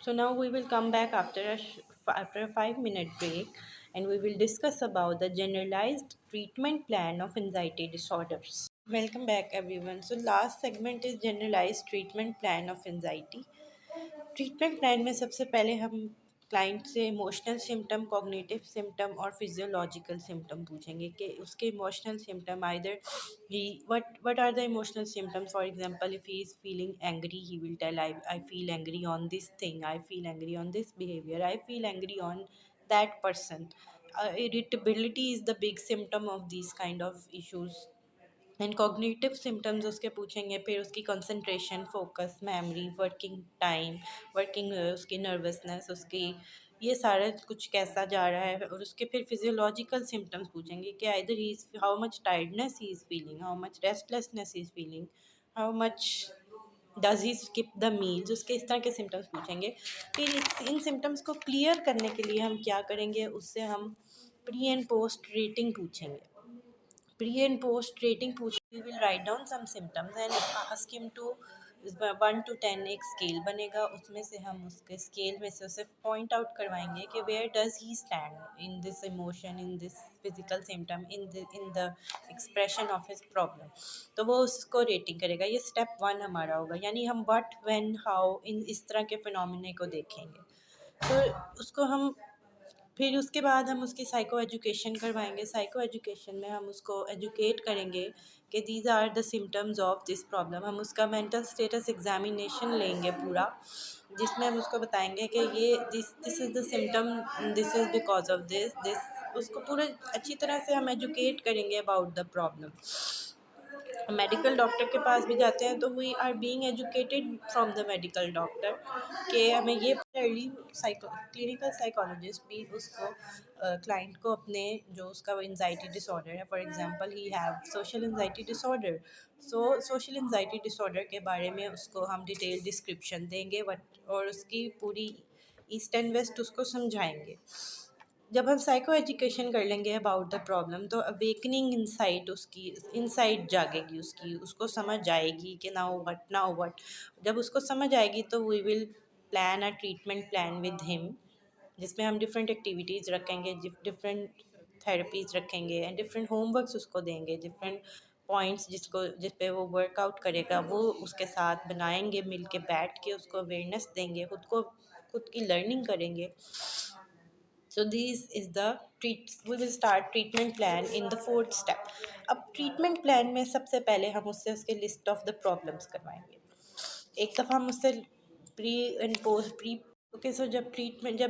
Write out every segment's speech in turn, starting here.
So now we will come back after a 5-minute break, and we will discuss about the generalized treatment plan of anxiety disorders. Welcome back everyone. So last segment is generalized treatment plan of anxiety. Treatment plan में सबसे पहले हम client से emotional symptom, cognitive symptom और physiological symptom पूछेंगे कि उसके emotional symptom either he what are the emotional symptoms. For example, if he is feeling angry, he will tell I feel angry on this thing, I feel angry on this behaviour, I feel angry on that person. Irritability is the big symptom of these kind of issues. And cognitive symptoms उसके पूछेंगे, फिर उसकी concentration, focus, memory, working time, working उसकी nervousness, उसकी ये सारा कुछ कैसा जा रहा है. और उसके फिर फिजियोलॉजिकल सिम्टम्स पूछेंगे कि either he is how much tiredness he is feeling, how much restlessness he is feeling, how much does he skip the meals. उसके इस तरह के सिम्टम्स पूछेंगे. फिर इन सिम्टम्स को क्लियर करने के लिए हम क्या करेंगे, उससे हम प्री एंड पोस्ट रेटिंग पूछेंगे. Pre and post rating पूछ, we will write down some symptoms and ask him to 1 to 10 एक स्केल बनेगा, उसमें से हम उसके स्केल में से उसे पॉइंट आउट करवाएंगे कि where does he stand in this emotion, in this physical symptom, in the expression of his problem. तो वो उसको रेटिंग करेगा. ये स्टेप 1 हमारा होगा, यानी हम व्हाट, व्हेन, हाउ, इन इस तरह के फिनोमिना को देखेंगे. तो उसको हम फिर उसके बाद हम उसकी साइको एजुकेशन करवाएंगे. साइको एजुकेशन में हम उसको एजुकेट करेंगे कि these are the symptoms of this problem. हम उसका मेंटल स्टेटस एग्जामिनेशन लेंगे पूरा, जिसमें हम उसको बताएंगे कि ये this is the symptom, this is because of this. उसको पूरे अच्छी तरह से हम एजुकेट करेंगे about the problem. Medical doctor के पास भी जाते हैं तो we are being educated from the medical doctor कि हमें ये अर्ली क्लिनिकल साइकोलॉजिस्ट भी उसको क्लाइंट को अपने जो उसका एंजाइटी डिसऑर्डर है, for example he have social anxiety disorder, so social anxiety disorder के बारे में उसको हम डिटेल डिस्क्रिप्शन देंगे और उसकी पूरी ईस्ट एंड वेस्ट उसको समझाएंगे. जब हम साइको एजुकेशन कर लेंगे अबाउट द प्रॉब्लम, तो अवेकनिंग इनसाइट उसकी इनसाइट जागेगी, उसको समझ आएगी कि नाउ व्हाट. जब उसको समझ आएगी तो we will plan a treatment plan with him, जिसमें हम डिफरेंट एक्टिविटीज़ रखेंगे, डिफरेंट थेरेपीज़ रखेंगे एंड डिफरेंट होमवर्क्स उसको देंगे, डिफरेंट पॉइंट्स जिस पे वो वर्कआउट करेगा वो उसके साथ बनाएंगे, मिल के बैठ के उसको अवेयरनेस देंगे, खुद की लर्निंग करेंगे. So this is the we will start treatment plan in the fourth step. अब treatment plan में सबसे पहले हम उससे उसके list of the problems करवाएंगे. एक दफ़ा हम उससे pre and post pre okay. So जब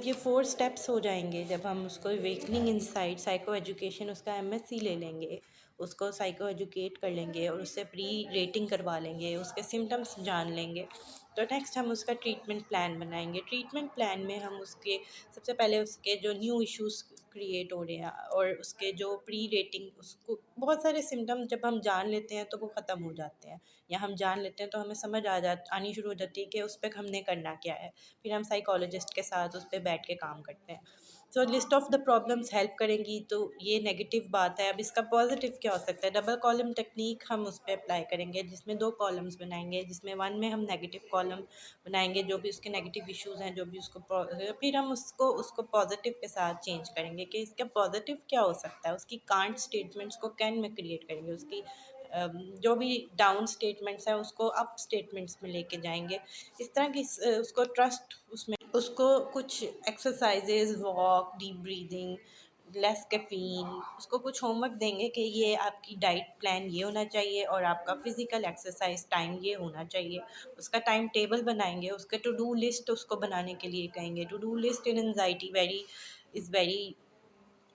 ये 4 स्टेप्स हो जाएंगे, जब हम उसको अवेकनिंग इनसाइट साइको एजुकेशन उसका एमएससी ले लेंगे, उसको साइको एजुकेट कर लेंगे और उससे प्री रेटिंग करवा लेंगे, उसके सिम्टम्स जान लेंगे, तो नेक्स्ट हम उसका ट्रीटमेंट प्लान बनाएंगे. ट्रीटमेंट प्लान में हम उसके सबसे पहले उसके जो न्यू इश्यूज़ क्रिएट हो रहे हैं और उसके जो प्री रेटिंग, उसको बहुत सारे सिम्टम जब हम जान लेते हैं तो वो ख़त्म हो जाते हैं, या हम जान लेते हैं तो हमें समझ आनी शुरू हो जाती है कि उस पर हमने करना क्या है. फिर हम साइकोलॉजिस्ट के साथ उस पर बैठ के काम करते हैं. So list of the problems help करेंगी. तो ये नेगेटिव बात है. अब इसका पॉजिटिव क्या हो सकता है? डबल कॉलम टेक्निक हम उस पर अप्लाई करेंगे, जिसमें 2 कॉलम्स बनाएंगे, जिसमें 1 में हम नेगेटिव कॉलम बनाएंगे, जो भी उसके नेगेटिव इश्यूज़ हैं, जो भी फिर हम उसको पॉजिटिव के साथ चेंज करेंगे कि इसका पॉजिटिव क्या हो सकता है. उसकी कांट स्टेटमेंट्स को कैन में क्रिएट करेंगे, उसकी जो भी डाउन स्टेटमेंट्स हैं उसको अप स्टेटमेंट्स में लेके जाएंगे. इस तरह की उसको ट्रस्ट, उसमें उसको कुछ exercises, walk, deep breathing, less caffeine, उसको कुछ होमवर्क देंगे कि ये आपकी डाइट प्लान ये होना चाहिए और आपका फ़िज़िकल एक्सरसाइज टाइम ये होना चाहिए. उसका टाइम टेबल बनाएंगे, उसके टू डू लिस्ट उसको बनाने के लिए कहेंगे. To do list in anxiety very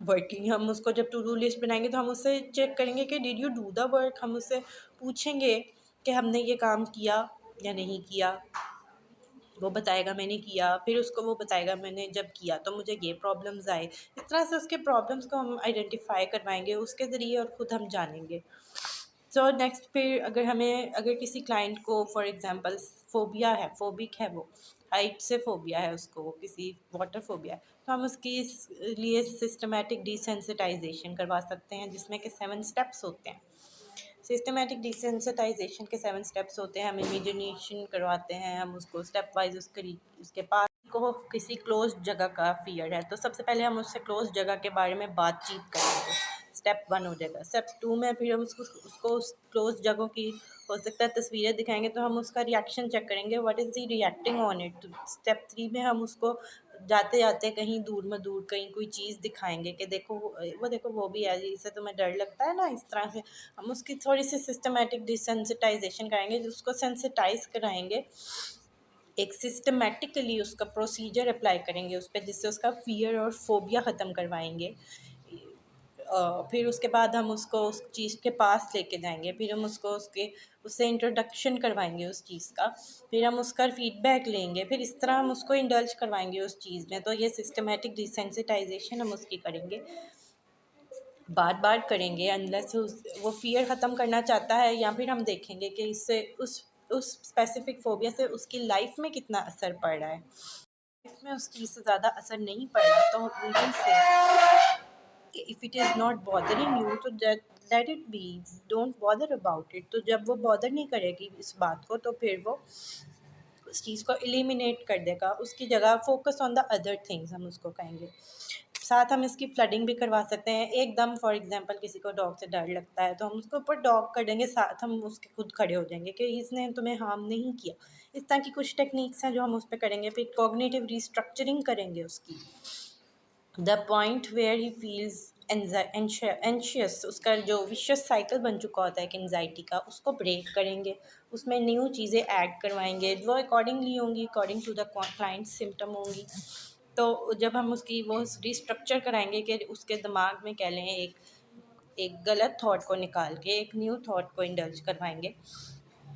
working. हम उसको जब टू डू लिस्ट बनाएंगे तो हम उससे चेक करेंगे कि did you do the work. हम उससे पूछेंगे कि हमने ये काम किया या नहीं किया. वो बताएगा मैंने किया, फिर उसको वो बताएगा मैंने जब किया तो मुझे ये प्रॉब्लम्स आए. इस तरह से उसके प्रॉब्लम्स को हम आइडेंटिफाई करवाएंगे उसके ज़रिए और ख़ुद हम जानेंगे. सो नेक्स्ट फिर अगर किसी क्लाइंट को फॉर एग्जांपल फोबिया है, फोबिक है, वो हाइट से फोबिया है, उसको किसी वाटर फोबिया है, तो हम उसकी लिए सिस्टमेटिक डिसेंसिटाइजेशन करवा सकते हैं, जिसमें कि 7 स्टेप्स होते हैं. सिस्टमेटिक डिसेंसिटाइजेशन के 7 स्टेप्स होते हैं. हम इमेजिनेशन करवाते हैं, हम उसको स्टेप वाइज उसके पास को किसी क्लोज जगह का फ़ियर है, तो सबसे पहले हम उससे क्लोज जगह के बारे में बातचीत करेंगे। स्टेप 1 हो जाएगा। स्टेप 2 में फिर हम उसको उस क्लोज जगहों की हो सकता है तस्वीरें दिखाएँगे, तो हम उसका रिएक्शन चेक करेंगे, what is he reacting on it. Step 3 में हम उसको जाते-जाते कहीं दूर में दूर कहीं कोई चीज़ दिखाएँगे कि देखो वो देखो वो भी है, इससे तुम्हें डर लगता है ना, इस तरह से हम उसकी थोड़ी-सी सिस्टमैटिक डिसेंसिटाइज़ेशन कराएँगे, उसको सेंसिटाइज़ कराएँगे। एक सिस्टमैटिकली उसका प्रोसीजर अप्लाई करेंगे उस पे, जिससे उसका फ़ियर और फ़ोबिया ख़त्म करवाएँगे। फिर उसके बाद हम उसको उस चीज़ के पास लेके जाएँगे, फिर हम उससे इंट्रोडक्शन करवाएँगे उस चीज़ का, फिर हम उसका फ़ीडबैक लेंगे, फिर इस तरह हम उसको इंडल्ज करवाएँगे उस चीज़ में। तो ये सिस्टमैटिक डिसेंसिटाइज़ेशन हम उसकी करेंगे, बार-बार करेंगे अनलेस वो फ़ियर ख़त्म करना चाहता है, या फिर हम देखेंगे कि इससे उस स्पेसिफ़िक फ़ोबिया से उसकी लाइफ़ में कितना असर पड़ रहा है। इसमें उस चीज़ से ज़्यादा असर नहीं पड़ रहा, तो we will say if it is not bothering you तो let it be, don't bother about it. तो जब वो बॉदर नहीं करेगी इस बात को, तो फिर वो उस चीज़ को एलिमिनेट कर देगा, उसकी जगह focus on the other things हम उसको कहेंगे। साथ हम इसकी फ्लडिंग भी करवा सकते हैं एकदम। फॉर एग्जांपल किसी को डॉग से डर लगता है, तो हम उसके ऊपर डॉग कर देंगे, साथ हम उसके खुद खड़े हो जाएंगे कि इसने तुम्हें हार्म नहीं किया। इस तरह की कुछ टेक्निक्स हैं जो हम उस पर करेंगे। फिर कॉग्निटिव रिस्ट्रक्चरिंग करेंगे उसकी, the point where he feels anxious, उसका जो विशियस साइकिल बन चुका होता है कि एंजाइटी का, उसको ब्रेक करेंगे, उसमें न्यू चीज़ें ऐड करवाएंगे, वो अकॉर्डिंगली होंगी, according to the client symptom होंगी। तो जब हम उसकी वो रिस्ट्रक्चर कराएंगे कि उसके दिमाग में कह लें एक गलत थॉट को निकाल के एक न्यू थॉट को इंडल्ज करवाएंगे,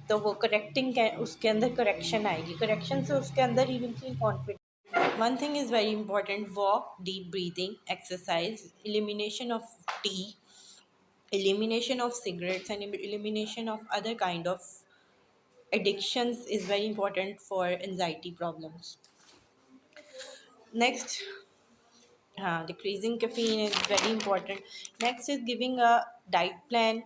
तो वो करेक्टिंग उसके अंदर करेक्शन आएगी, करेक्शन से उसके अंदर he will feel confident. One thing is very important: walk, deep breathing, exercise, elimination of tea, elimination of cigarettes, and elimination of other kind of addictions is very important for anxiety problems. Next, decreasing caffeine is very important. Next is giving a diet plan,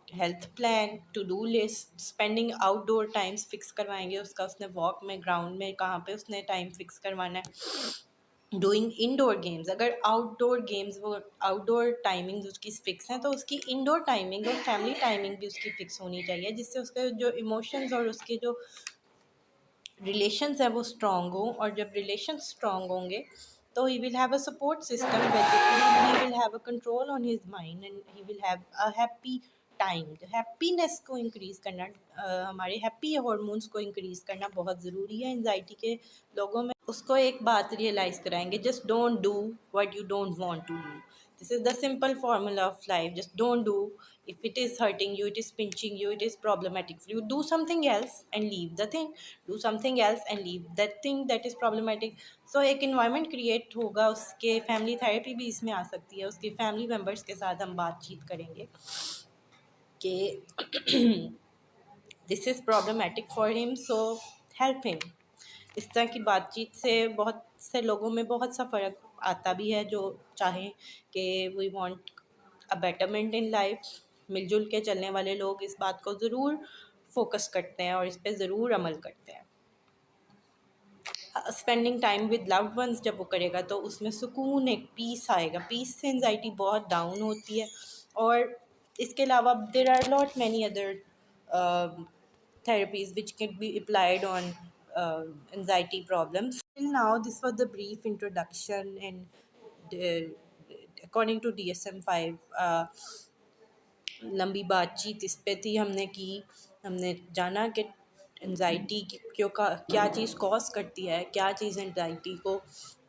health plan, to do list, spending outdoor times fix करवाएंगे उसका, उसने walk में, ground में, कहाँ पे उसने time fix करवाना है। डूइंग इंडोर गेम्स, अगर आउटडोर गेम्स वो आउटडोर टाइमिंग्स उसकी फिक्स हैं, तो उसकी इंडोर टाइमिंग और फैमिली टाइमिंग भी उसकी फिक्स होनी चाहिए, जिससे उसके जो इमोशंस और उसके जो रिलेशंस हैं वो स्ट्रॉन्ग हों। और जब रिलेशन स्ट्रॉन्ग होंगे तो he will have a support system, he will have a control on his mind and he will have a happy time. Happiness को इंक्रीज़ करना, हमारे हैप्पी हार्मोन्स को इंक्रीज़ करना बहुत ज़रूरी है एंजाइटी के लोगों में। उसको एक बात रियलाइज़ कराएंगे, just don't do what you don't want to do. This is the simple formula of life. Just don't do. If it is hurting you, it is pinching you, it is problematic for you, do something else and leave the thing. Do something else and leave that thing that is problematic. So एक environment create होगा उसके, family therapy भी इसमें आ सकती है। उसके family members के साथ हम बातचीत करेंगे कि this is problematic for him, so help him. इस तरह की बातचीत से बहुत से लोगों में बहुत सा फ़र्क आता भी है, जो चाहें कि we want a betterment in life. मिलजुल के चलने वाले लोग इस बात को ज़रूर फोकस करते हैं और इस पे ज़रूर अमल करते हैं। Spending time with loved ones जब वो करेगा तो उसमें सुकून, एक पीस आएगा। पीस से एंजाइटी बहुत डाउन होती है। और इसके अलावा there are lot many other therapies which can be applied on anxiety problems. Till now, this was the brief introduction, and according to DSM-5, लंबी बातचीत इस पे थी हमने की। हमने जाना कि एंजाइटी क्यों का क्या चीज़ कॉज करती है, क्या चीज़ एंजाइटी को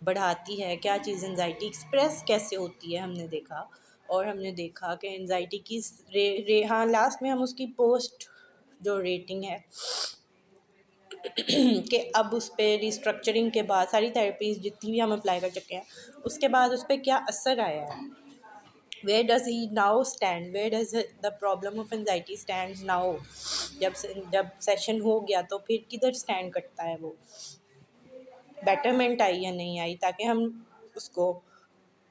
बढ़ाती है, क्या चीज़ एंजाइटी एक्सप्रेस कैसे होती है, हमने देखा। और हमने देखा कि एंजाइटी की हाँ, लास्ट में हम उसकी पोस्ट जो रेटिंग है कि अब उस पर रिस्ट्रक्चरिंग के बाद सारी थेरेपीज़ जितनी भी हम अप्लाई कर चुके हैं, उसके बाद उस पर क्या असर आया है। Where does he now stand, where does the problem of anxiety stand now. जब सेशन हो गया तो फिर किधर स्टैंड करता है वो, बेटरमेंट आई या नहीं आई, ताकि हम उसको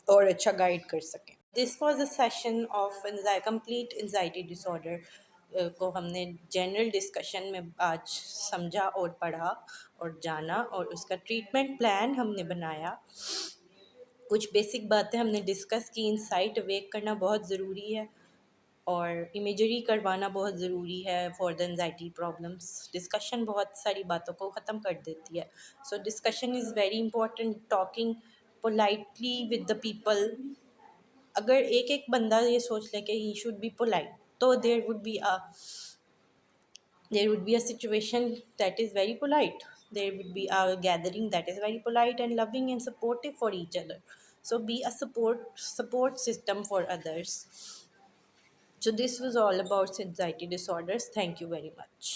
और अच्छा गाइड कर सकें। This was a session of complete anxiety disorder. को हमने जनरल डिस्कशन में आज समझा और पढ़ा और जाना, और उसका ट्रीटमेंट प्लान हमने बनाया। कुछ बेसिक बातें हमने डिस्कस की। इंसाइट अवेक करना बहुत ज़रूरी है और इमेजरी करवाना बहुत ज़रूरी है for the anxiety problems. Discussion बहुत सारी बातों को ख़त्म कर देती है। So discussion is very important. Talking politely with the people. अगर एक एक बंदा ये सोच ले कि ही शुड बी पोलाइट, तो there would be a situation that is very polite. There would be a gathering that is very polite and loving and supportive for each other. So be a support system for others. So this was all about anxiety disorders. Thank you very much.